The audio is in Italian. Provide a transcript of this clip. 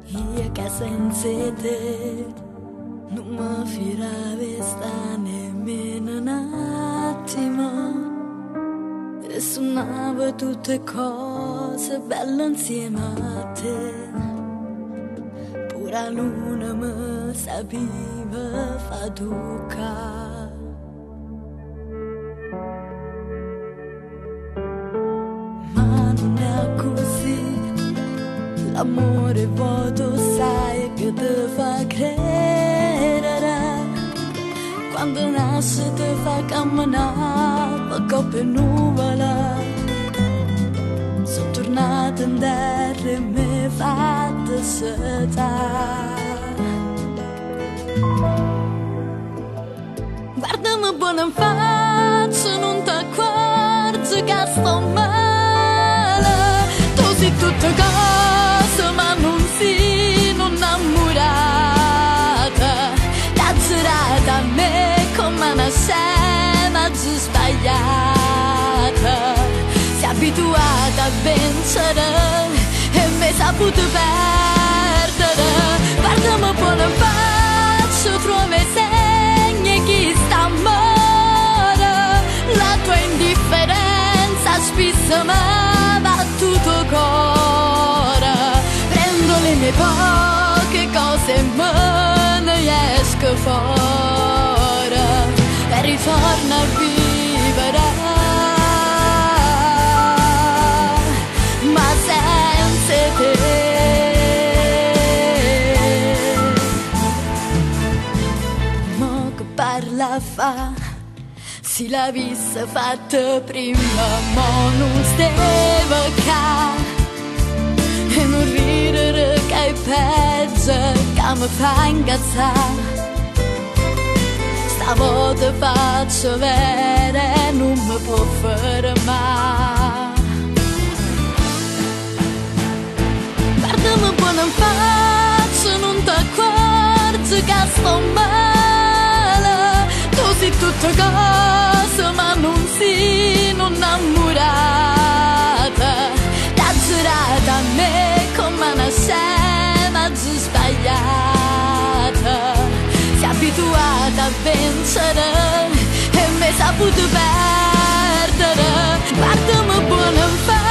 Io che senza te non mi firave sta nemmeno un attimo e suonavo tutte cose belle insieme a te. Pure la luna mi sapeva fa toccare. Ma non è così. L'amore vuoto sai che ti fa credere. Quando nasce ti fa camminare per nuvole. Sono tornata in terra e mi fatta sedere. Guardami buono in faccia, non ti accorgi che sto male. Tu sei tutte cose ma non sei innamorata. T'ha girato a me come una scena già sbagliata. Sei abituata a vincere e mi hai saputo perdere. Guardami buono in faccia, trovi segni che sta amore. La tua indifferenza spesso mi ha battuto cuore. Prendo le mie poche cose e me ne esco fuori e ritorno a vivere, ma senza te. Mo che parla fa, se l'avesse fatta prima, mo non stava qua. E non ridere che è peggio, che mi fa incazzare. Stavolta faccio vera e non mi può fermare. Guardami buono in faccia, non ti accorgi che sto male. Tu sei tutte cose ma non sei innamorata. T'ha girato a me come una scena già sbagliata. Sei abituata a vincere e mi hai saputo perdere. Guardami buono in faccia,